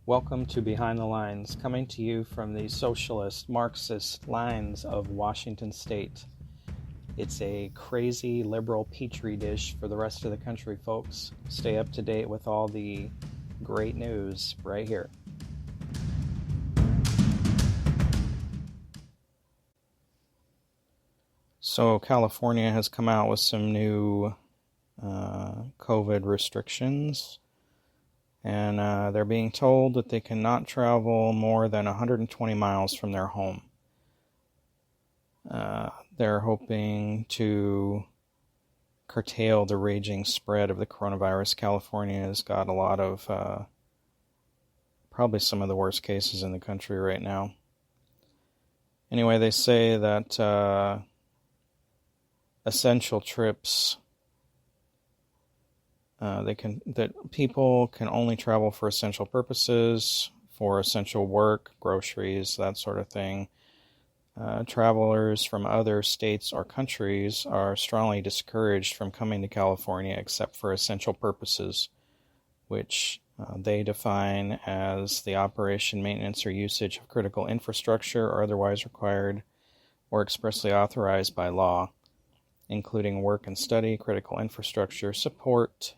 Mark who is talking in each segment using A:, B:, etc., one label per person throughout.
A: Welcome to Behind the Lines, coming to you from the socialist, Marxist lines of Washington State. It's a crazy liberal petri dish for the rest of the country, folks. Stay up to date with all the great news right here. So California has come out with some new COVID restrictions, and they're being told that they cannot travel more than 120 miles from their home. They're hoping to curtail the raging spread of the coronavirus. California has got a lot of, probably some of the worst cases in the country right now. Anyway, they say that essential trips, that people can only travel for essential purposes, for essential work, groceries, that sort of thing. Travelers from other states or countries are strongly discouraged from coming to California except for essential purposes, which they define as the operation, maintenance, or usage of critical infrastructure or otherwise required or expressly authorized by law, including work and study, critical infrastructure, support,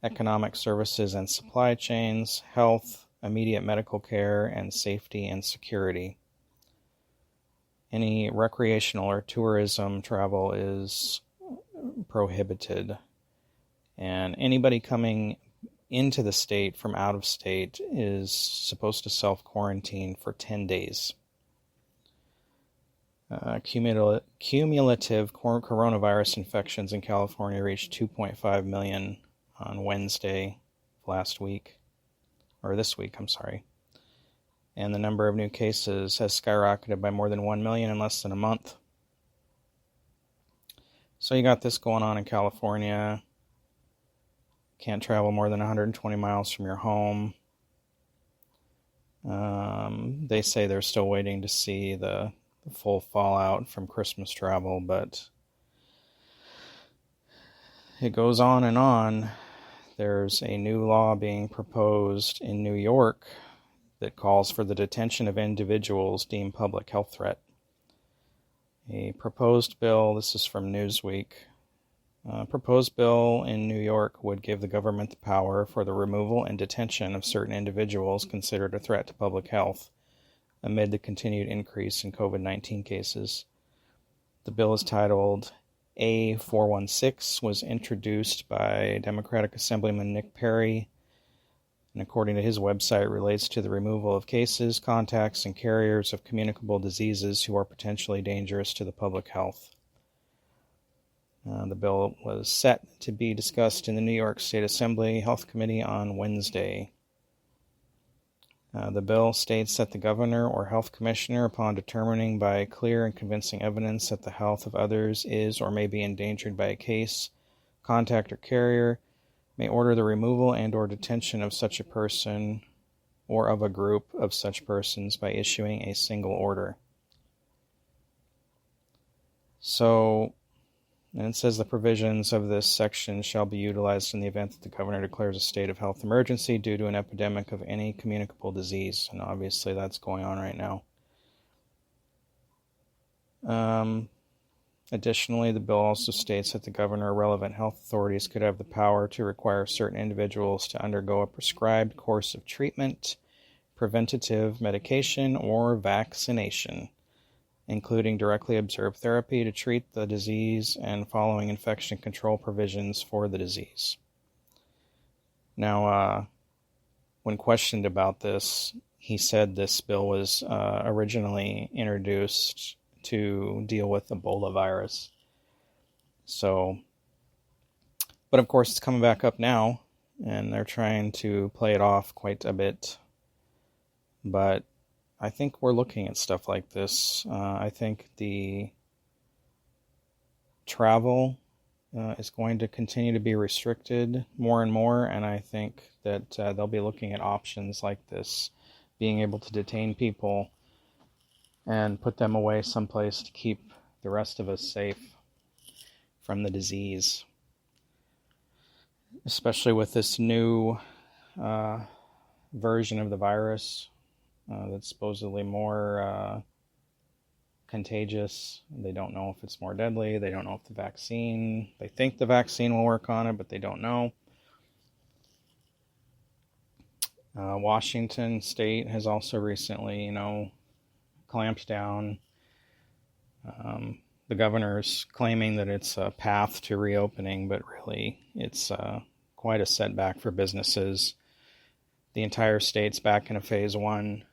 A: economic services and supply chains, health, immediate medical care, and safety and security. Any recreational or tourism travel is prohibited, and anybody coming into the state from out of state is supposed to self-quarantine for 10 days. Cumulative coronavirus infections in California reached 2.5 million on Wednesday this week, and the number of new cases has skyrocketed by more than 1 million in less than a month. So you got this going on in California. Can't travel more than 120 miles from your home. They say they're still waiting to see the full fallout from Christmas travel, but it goes on and on. There's a new law being proposed in New York that calls for the detention of individuals deemed public health threat. A proposed bill, this is from Newsweek, proposed bill in New York would give the government the power for the removal and detention of certain individuals considered a threat to public health amid the continued increase in COVID-19 cases. The bill is titled A416, was introduced by Democratic Assemblyman Nick Perry, and according to his website, relates to the removal of cases, contacts, and carriers of communicable diseases who are potentially dangerous to the public health. The bill was set to be discussed in the New York State Assembly Health Committee on Wednesday. The bill states that the governor or health commissioner, upon determining by clear and convincing evidence that the health of others is or may be endangered by a case, contact, or carrier, may order the removal and or detention of such a person or of a group of such persons by issuing a single order. So, and it says the provisions of this section shall be utilized in the event that the governor declares a state of health emergency due to an epidemic of any communicable disease. And obviously that's going on right now. Additionally, the bill also states that the governor or relevant health authorities could have the power to require certain individuals to undergo a prescribed course of treatment, preventative medication, or vaccination, including directly observed therapy to treat the disease and following infection control provisions for the disease. Now, when questioned about this, he said this bill was originally introduced to deal with Ebola virus. So, but of course it's coming back up now, and they're trying to play it off quite a bit. But I think we're looking at stuff like this. I think the travel is going to continue to be restricted more and more, and I think that they'll be looking at options like this, being able to detain people and put them away someplace to keep the rest of us safe from the disease. Especially with this new version of the virus that's supposedly more contagious. They don't know if it's more deadly. They don't know if they think the vaccine will work on it, but they don't know. Washington State has also recently, clamped down. The governor's claiming that it's a path to reopening, but really it's quite a setback for businesses. The entire state's back in a phase 1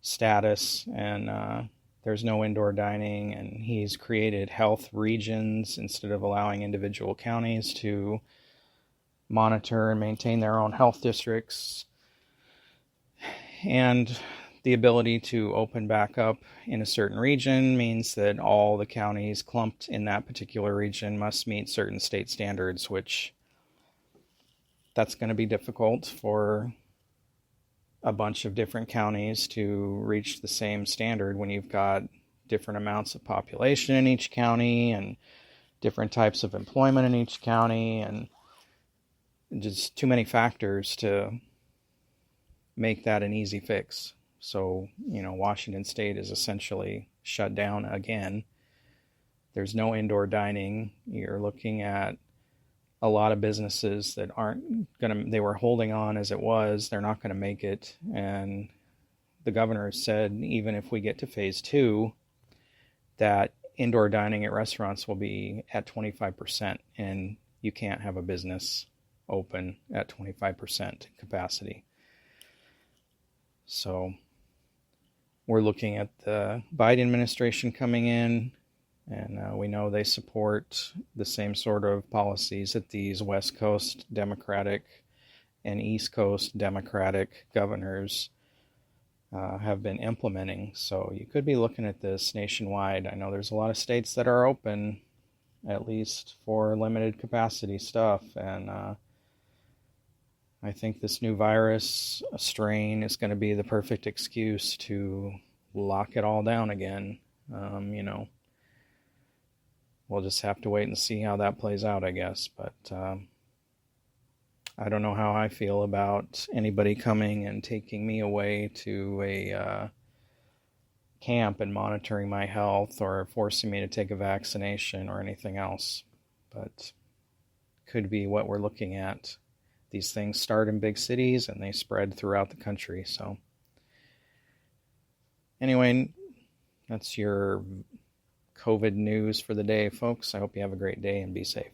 A: status, and there's no indoor dining, and he's created health regions instead of allowing individual counties to monitor and maintain their own health districts. And the ability to open back up in a certain region means that all the counties clumped in that particular region must meet certain state standards, which that's going to be difficult for a bunch of different counties to reach the same standard when you've got different amounts of population in each county and different types of employment in each county, and just too many factors to make that an easy fix. So, Washington State is essentially shut down again. There's no indoor dining. You're looking at a lot of businesses that they were holding on as it was. They're not going to make it. And the governor said, even if we get to phase 2, that indoor dining at restaurants will be at 25%, and you can't have a business open at 25% capacity. So we're looking at the Biden administration coming in, and we know they support the same sort of policies that these West Coast Democratic and East Coast Democratic governors have been implementing. So you could be looking at this nationwide. I know there's a lot of states that are open, at least for limited capacity stuff, and I think this new virus strain is going to be the perfect excuse to lock it all down again. We'll just have to wait and see how that plays out, I guess. But I don't know how I feel about anybody coming and taking me away to a camp and monitoring my health or forcing me to take a vaccination or anything else. But could be what we're looking at. These things start in big cities and they spread throughout the country. So anyway, that's your COVID news for the day, folks. I hope you have a great day and be safe.